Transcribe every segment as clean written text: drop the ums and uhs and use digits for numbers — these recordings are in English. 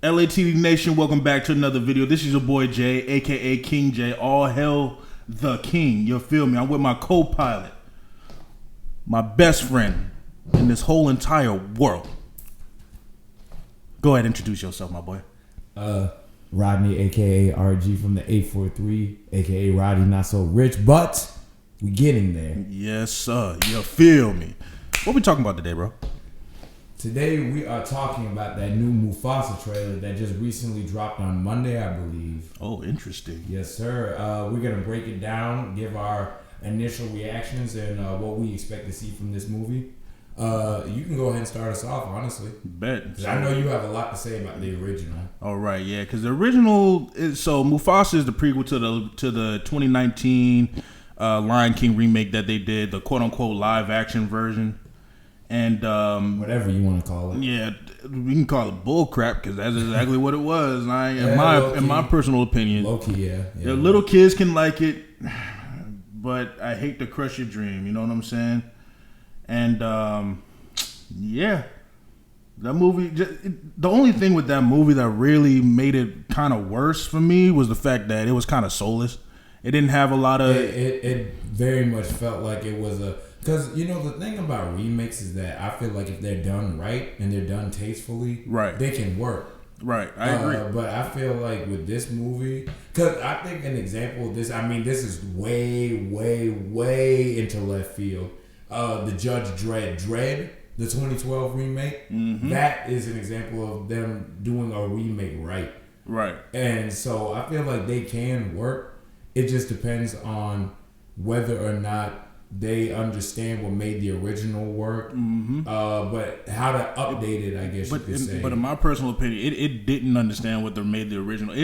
LATD Nation, welcome back to another video. This is your boy Jay, aka King J. All hell the king. You feel me? I'm with my co-pilot, my best friend in this whole entire world. Go ahead, introduce yourself, my boy. Rodney, aka RG from the 843, aka Roddy Not So Rich, but we getting there. Yes, sir. You feel me? What we talking about today, bro? Today we are talking about that new MUFASA trailer that just recently dropped on Monday, I believe. Oh, interesting. Yes, sir. We're gonna break it down, give our initial reactions and what we expect to see from this movie. You can go ahead and start us off, honestly. Bet. 'Cause I know you have a lot to say about the original. All right, yeah, because the original is, so Mufasa is the prequel to the 2019 Lion King remake that they did, the quote unquote live action version, and Whatever you want to call it. yeah, we can call it bull crap because that's exactly what it was. In my personal opinion, Low key, yeah. the little kids can like it, but I hate to crush your dream. You know what I'm saying? And yeah, that movie. The only thing with that movie that really made it kind of worse for me was the fact that it was kind of soulless. It didn't have a lot of. It very much felt like it was a. Because, you know, the thing about remakes is that I feel like if they're done right and they're done tastefully, right, they can work. Right, I agree. But I feel like with this movie, because I think an example of this, I mean, this is way into left field. The Judge Dredd, the 2012 remake, that is an example of them doing a remake right. Right. And so I feel like they can work. It just depends on whether or not they understand what made the original work, but how to update it, I guess you could say. But in my personal opinion, it didn't understand what they made the original.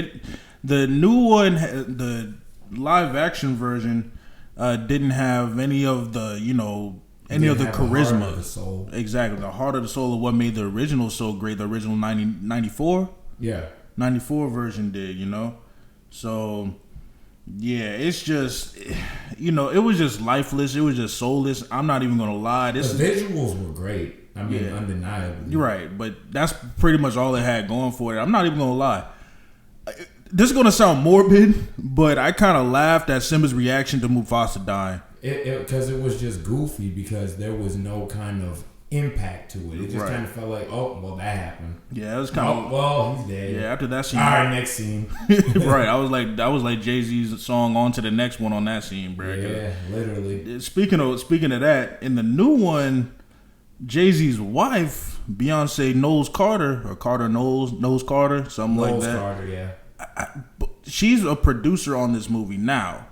The new one, the live action version, didn't have any of the any of the charisma. The heart of the soul. Exactly, the heart of the soul of what made the original so great. The original 94, 94 version did, so. Yeah, it's just, it was just lifeless. It was just soulless. I'm not even gonna lie. The visuals were great. I mean, undeniably. You're right, but that's pretty much all it had going for it. I'm not even gonna lie. This is gonna sound morbid, but I kind of laughed at Simba's reaction to Mufasa dying. Because it was just goofy because there was no kind of impact to it. It just kind of felt like, oh, well, that happened. Yeah, it was kind of. Well, he's dead. Yeah, after that scene. All right, next scene. Right, that was like Jay-Z's song "On to the Next One" on that scene, bro. Yeah, literally. Speaking of that, in the new one, Jay-Z's wife, Beyonce Knowles Carter, or Carter Knowles Carter, something like that. Carter, yeah. She's a producer on this movie now.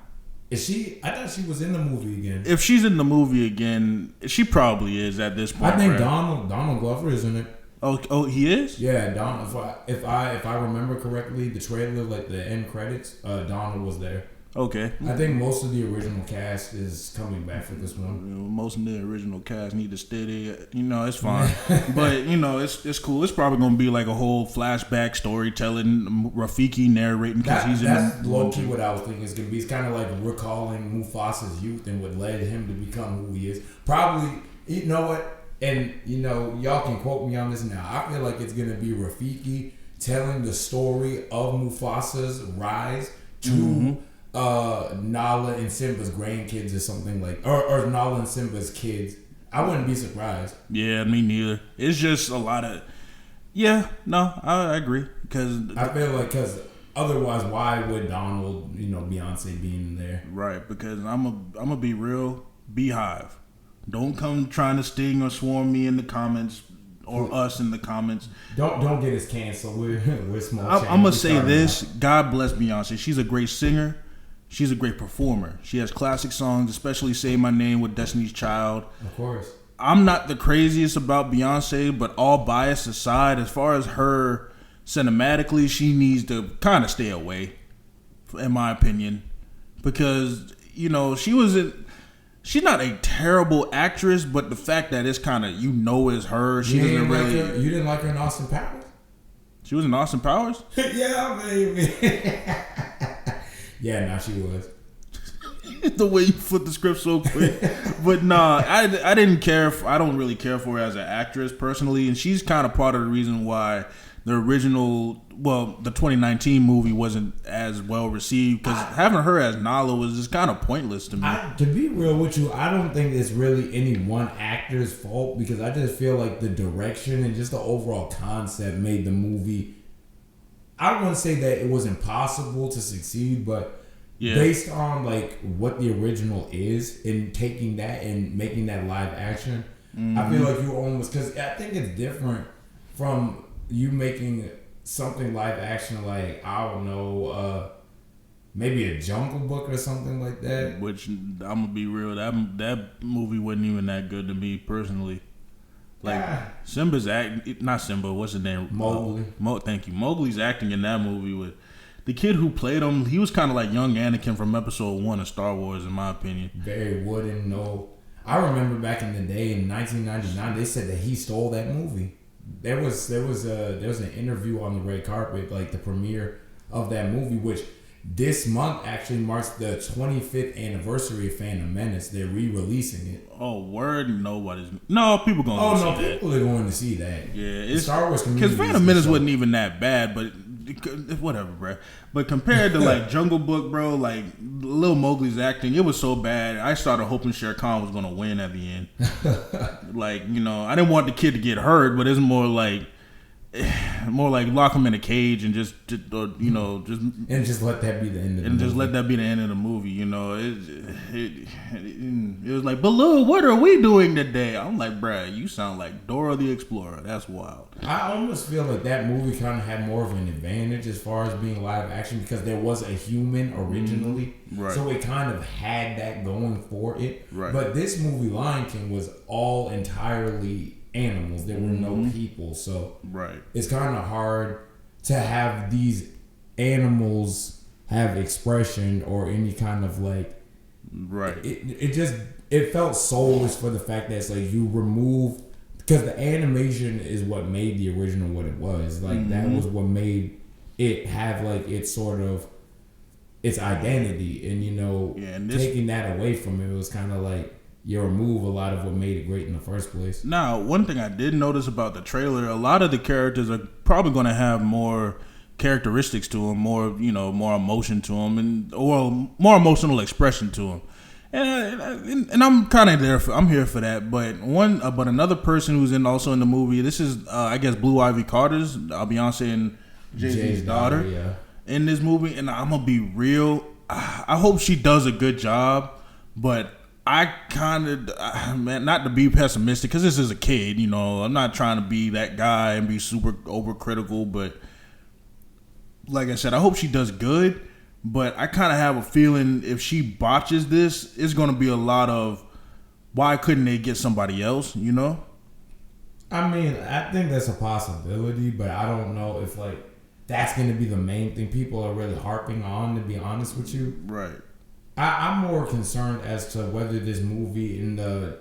Is she? I thought she was in the movie again. If she's in the movie again, she probably is at this point. I think right? Donald Glover is in it. Oh, he is. Yeah, Donald. If I remember correctly, the trailer, like the end credits, Donald was there. Okay. I think most of the original cast is coming back for this one. Most of the original cast need to stay there. It's fine. But, it's cool. It's probably going to be like a whole flashback storytelling, Rafiki narrating because he's in the That's low-key what I was thinking is going to be. It's kind of like recalling Mufasa's youth and what led him to become who he is. Probably, you know what? And, y'all can quote me on this now. I feel like it's going to be Rafiki telling the story of Mufasa's rise to... Nala and Simba's grandkids or something like, or Nala and Simba's kids. I wouldn't be surprised. Yeah, me neither. It's just a lot of, I agree because I feel like otherwise, why would Donald, Beyonce be in there? Right, because I'm gonna be real. Beehive, don't come trying to sting or swarm me in the comments. Or us in the comments. Don't get us canceled. We're small. I'm gonna say this. God bless Beyonce. She's a great singer. She's a great performer. She has classic songs, especially "Say My Name" with Destiny's Child. Of course. I'm not the craziest about Beyonce, but all bias aside, as far as her cinematically, she needs to kind of stay away, in my opinion, because she's not a terrible actress, but the fact that it's kind of is her. She doesn't really. You didn't like her in Austin Powers? She was in Austin Powers? Yeah, baby. Yeah, no, she was. The way you flip the script so quick. But nah, I didn't care. I don't really care for her as an actress personally, and she's kind of part of the reason why the the original, the 2019 movie wasn't as well received because having her as Nala was just kind of pointless to me. To be real with you, I don't think it's really any one actor's fault because I just feel like the direction and just the overall concept made the movie. I don't want to say that it was impossible to succeed, but based on like what the original is and taking that and making that live action, I feel like you almost, because I think it's different from you making something live action like, I don't know, maybe a Jungle Book or something like that. Which, I'm gonna be real, that movie wasn't even that good to me personally. Like Simba's not Simba, what's his name? Mowgli. Thank you. Mowgli's acting in that movie with the kid who played him. He was kind of like young Anakin from Episode 1 of Star Wars, in my opinion. Very wooden. No, I remember back in the day in 1999, they said that he stole that movie. There was an interview on the red carpet, like the premiere of that movie, which this month actually marks the 25th anniversary of Phantom Menace. They're re-releasing it. Oh, word? No, people going to see that. People are going to see that. Yeah, it's Star Wars community. Because Phantom Menace wasn't even that bad, but whatever, bro. But compared to like Jungle Book, bro, like Lil Mowgli's acting, it was so bad. I started hoping Shere Khan was going to win at the end. Like, I didn't want the kid to get hurt, but it's more like lock him in a cage and just let that be the end of the movie. And just let that be the end of the movie. It was like, Baloo, what are we doing today? I'm like, bruh, you sound like Dora the Explorer. That's wild. I almost feel like that movie kind of had more of an advantage as far as being live action because there was a human originally. Right. So it kind of had that going for it. Right. But this movie, Lion King, was all entirely animals. There were no people. So it's kind of hard to have these animals have expression or any kind of like... Right. It felt soulless for the fact that it's like you remove... Because the animation is what made the original what it was. Like, that was what made it have, like, its sort of... its identity. And, taking that away from it was kind of like... you remove a lot of what made it great in the first place. Now, one thing I did notice about the trailer, a lot of the characters are probably going to have more characteristics to them, more emotion to them, or more emotional expression to them. And I'm kind of there. I'm here for that. But another person who's also in the movie. This is I guess Blue Ivy Carter's Beyonce and Jay-Z's daughter in this movie. And I'm gonna be real. I hope she does a good job. But I kind of, not to be pessimistic, because this is a kid. I'm not trying to be that guy and be super overcritical. But like I said, I hope she does good. But I kind of have a feeling if she botches this, it's going to be a lot of why couldn't they get somebody else, I mean, I think that's a possibility, but I don't know if like that's going to be the main thing people are really harping on, to be honest with you. Right. I'm more concerned as to whether this movie in the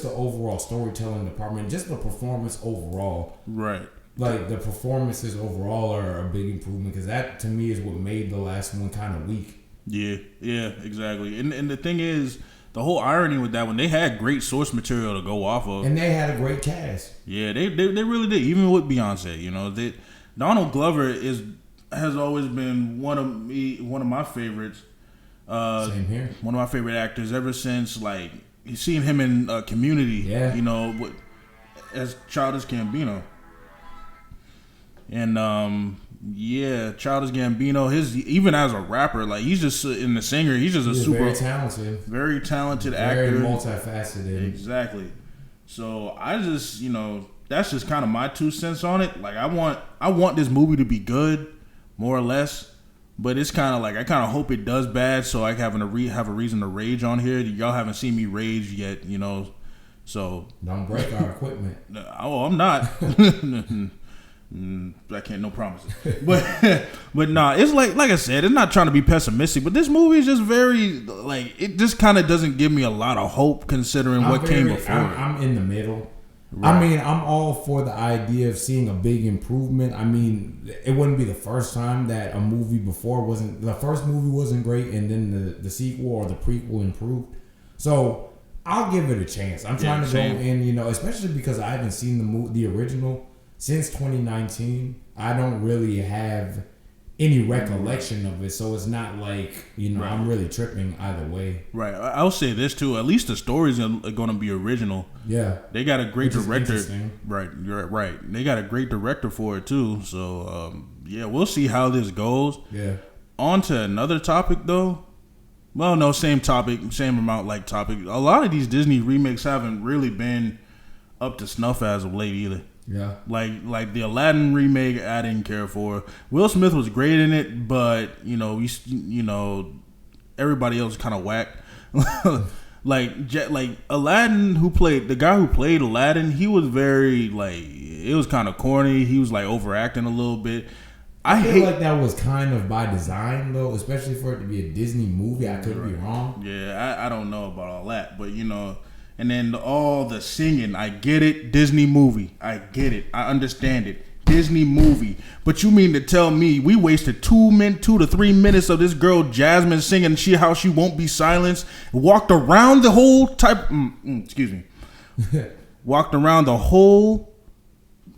overall storytelling department, just the performance overall. Right. Like, the performances overall are a big improvement because that, to me, is what made the last one kind of weak. Yeah, exactly. And the thing is, the whole irony with that one, they had great source material to go off of. And they had a great cast. Yeah, they really did. Even with Beyonce, Donald Glover has always been one of my favorites. Same here. One of my favorite actors ever since, like, seeing him in Community. Yeah. As Childish Gambino. And Childish Gambino, even as a rapper, like he's just in the singer, he's just a very talented actor, very multifaceted. Exactly. So I just, that's just kind of my 2 cents on it. Like I want this movie to be good, more or less. But it's kind of like I kind of hope it does bad, so I have a reason to rage on here. Y'all haven't seen me rage yet, So don't break our equipment. Oh, I'm not. I can't, no promises. But nah, it's like I said, it's not trying to be pessimistic, but this movie is just very, like, it just kind of doesn't give me a lot of hope considering what came before. I'm in the middle. Right. I mean, I'm all for the idea of seeing a big improvement. I mean, it wouldn't be the first time that a movie the first movie wasn't great and then the sequel or the prequel improved. So I'll give it a chance. I'm trying to go in, especially because I haven't seen the original. since 2019, I don't really have any recollection of it, so it's not like, you know, I'm really tripping either way. Right. I'll say this too. At least the stories are going to be original. Yeah. They got a great director. Right. You're right. They got a great director for it too. So yeah, we'll see how this goes. Yeah. On to another topic though. Well, no, same topic, same amount like topic. A lot of these Disney remakes haven't really been up to snuff as of late either. Yeah, like the Aladdin remake, I didn't care for. Will Smith was great in it, but you know, everybody else kind of whack. like Aladdin, the guy who played Aladdin, he was very it was kind of corny. He was like overacting a little bit. I feel like that was kind of by design though, especially for it to be a Disney movie. I could be wrong. Yeah, I don't know about all that, but you know. And then all the singing, I get it, Disney movie. I get it. I understand it. Disney movie. But you mean to tell me we wasted 2 to 3 minutes of this girl Jasmine singing how she won't be silenced, walked around the whole walked around the whole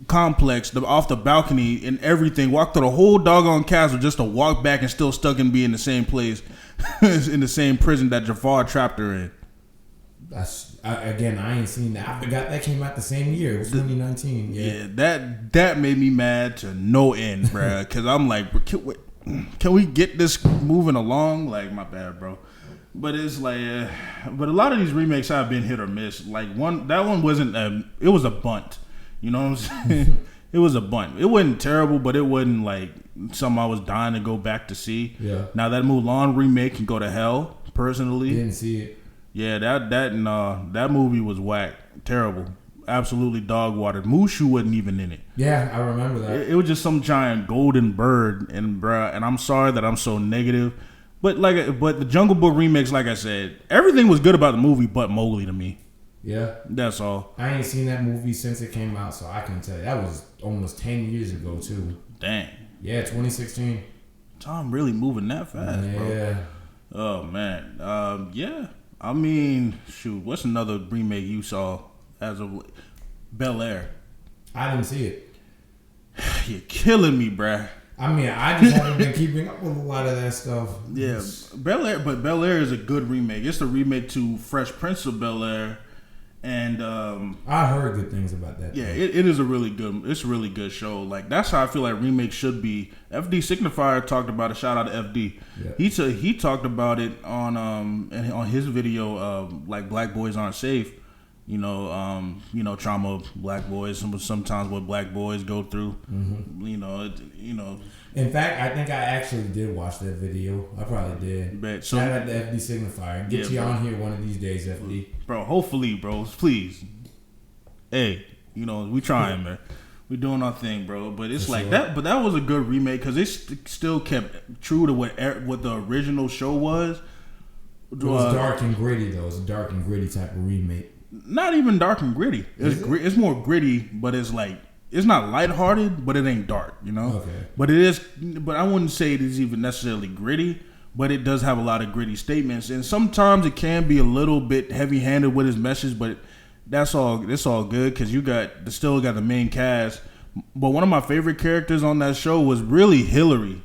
complex, off the balcony and everything, walked through the whole doggone castle just to walk back and still stuck and be in the same place, in the same prison that Jafar trapped her in. I ain't seen that. I forgot that came out the same year. It was 2019. Yeah, that made me mad to no end, bro. Because I'm like, can we get this moving along? Like, my bad, bro. But it's like, but a lot of these remakes have been hit or miss. Like that one wasn't. It was a bunt. You know what I'm saying? It was a bunt. It wasn't terrible, but it wasn't like something I was dying to go back to see. Yeah. Now that Mulan remake can go to hell. Personally, didn't see it. Yeah, that movie was whack, terrible, absolutely dog water. Mushu wasn't even in it. Yeah, I remember that. It was just some giant golden bird, and I'm sorry that I'm so negative, but the Jungle Book remakes, like I said, everything was good about the movie, but Mowgli to me. Yeah, that's all. I ain't seen that movie since it came out, so I can tell you that was almost 10 years ago too. Dang. Yeah, 2016. Time really moving that fast, bro. Yeah. Oh man. Yeah. I mean, shoot, what's another remake you saw as of Bel Air? I didn't see it. You're killing me, bruh. I mean, I just haven't been keeping up with a lot of that stuff. Yeah, Bel Air is a good remake. It's a remake to Fresh Prince of Bel Air, and I heard good things about that. Yeah, it is a really good show. Like that's how I feel like remakes should be. FD Signifier talked about it. Shout out to FD. Yeah. He talked about it on his video, like Black Boys Aren't Safe. You know, trauma black boys. Sometimes what black boys go through. Mm-hmm. You know. In fact, I think I actually did watch that video. I probably did. Shout out to FD Signifier. Get you on here one of these days, FD. Bro, hopefully, bro. Please. Hey, we trying, man. We doing our thing, bro. But it's like that. But that was a good remake because it still kept true to what the original show was. It was dark and gritty, though. It's a dark and gritty type of remake. Not even dark and gritty. It's more gritty, but it's like it's not lighthearted, but it ain't dark, Okay. But it is. But I wouldn't say it is even necessarily gritty. But it does have a lot of gritty statements, and sometimes it can be a little bit heavy-handed with his message. But that's all. It's all good because you still got the main cast. But one of my favorite characters on that show was really Hillary.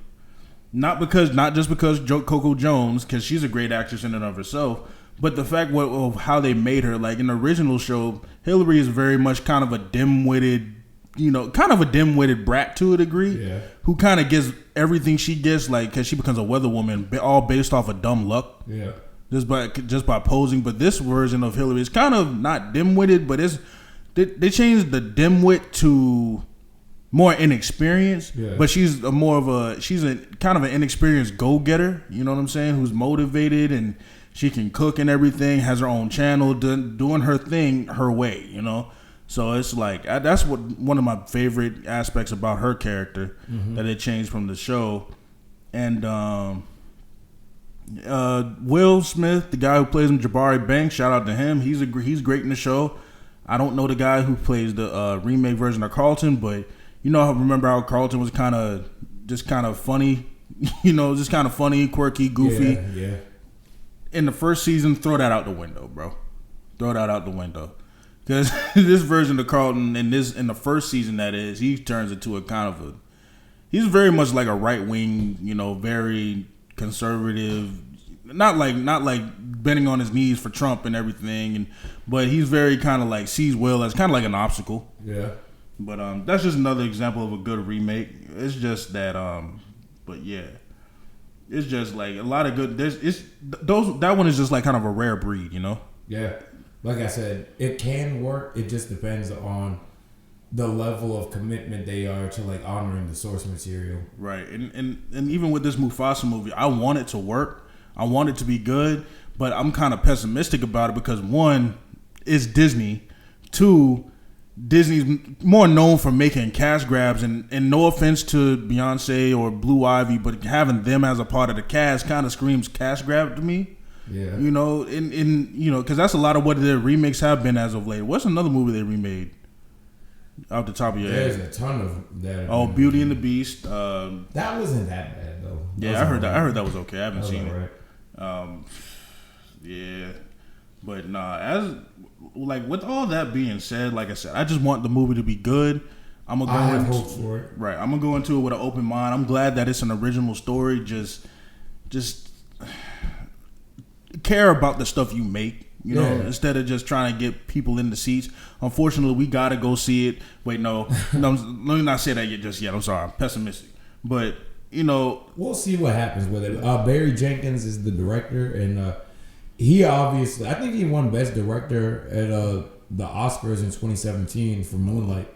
Not just because Coco Jones, because she's a great actress in and of herself. But the fact of how they made her, like in the original show, Hillary is very much kind of a dim-witted brat to a degree, who kind of gets everything she gets, like, because she becomes a weather woman, all based off of dumb luck, just by posing. But this version of Hillary is kind of not dim-witted, but they changed the dim-wit to more inexperienced, but she's a kind of an inexperienced go-getter, you know what I'm saying, who's motivated and she can cook and everything, has her own channel, doing her thing her way, So it's like that's one of my favorite aspects about her character, that it changed from the show. And Will Smith, the guy who plays him, Jabari Banks, shout out to him. He's great in the show. I don't know the guy who plays the remake version of Carlton, but remember how Carlton was kind of funny, just kind of funny, quirky, goofy. Yeah. In the first season, throw that out the window, bro. Throw that out the window. Because this version of Carlton in the first season, that is, he turns into a kind of a. He's very much like a right wing, very conservative. Not like bending on his knees for Trump and everything, but he's very kind of like sees Will as kind of like an obstacle. Yeah. But that's just another example of a good remake. It's just that but yeah, it's just like a lot of good. That one is just like kind of a rare breed, Yeah, like I said, it can work. It just depends on the level of commitment they are to like honoring the source material. Right, and even with this Mufasa movie, I want it to work. I want it to be good, but I'm kind of pessimistic about it because one, it's Disney. Two, Disney's more known for making cash grabs, and no offense to Beyonce or Blue Ivy, but having them as a part of the cast kind of screams cash grab to me. Yeah, because that's a lot of what their remakes have been as of late. What's another movie they remade? Off the top of your head, there's a ton of that. Oh, Beauty and the Beast. That wasn't that bad though. Yeah, I heard that was okay. I haven't seen it. Right. Yeah, but nah. As like with all that being said, like I said, I just want the movie to be good. I have hope for it. Right, I'm gonna go into it with an open mind. I'm glad that it's an original story. Just care about the stuff you make. Instead of just trying to get people in the seats. Unfortunately, we gotta go see it. Wait, no, let me not say that just yet. I'm sorry, I'm pessimistic. But we'll see what happens with it. Barry Jenkins is the director, and he obviously, I think he won Best Director at the Oscars in 2017 for Moonlight.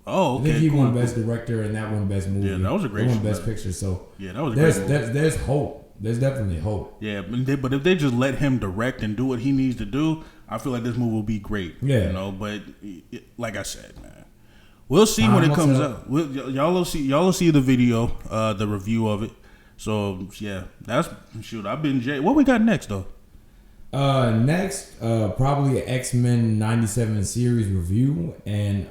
Oh, okay. I think he won Best Director, and that won Best Movie. Yeah, that was a great. He won Best Picture. So yeah, that was a great movie. There's hope. There's definitely hope. Yeah, but if they just let him direct and do what he needs to do, I feel like this movie will be great. Yeah, but like I said, man, we'll see when it comes out. Y'all will see the video, the review of it. So yeah, I've been Jay. What we got next though? Next, probably an X-Men 97 series review, and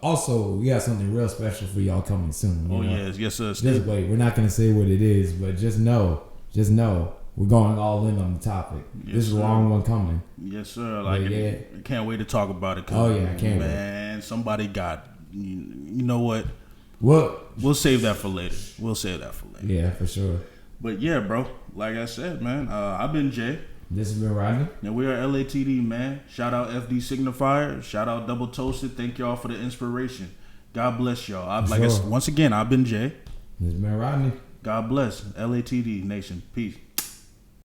also we got something real special for y'all coming soon. Yes, sir. Just wait, we're not gonna say what it is, but just know we're going all in on the topic. Yes, this is a long one coming. Yes, sir. I can't wait to talk about it. I can't wait. Man, somebody got. You know what? We'll save that for later. Yeah, for sure. But yeah, bro. Like I said, man, I've been Jay. This has been Rodney. And we are LATD, man. Shout out FD Signifier. Shout out Double Toasted. Thank y'all for the inspiration. God bless y'all. Once again, I've been Jay. This has been Rodney. God bless LATD Nation. Peace.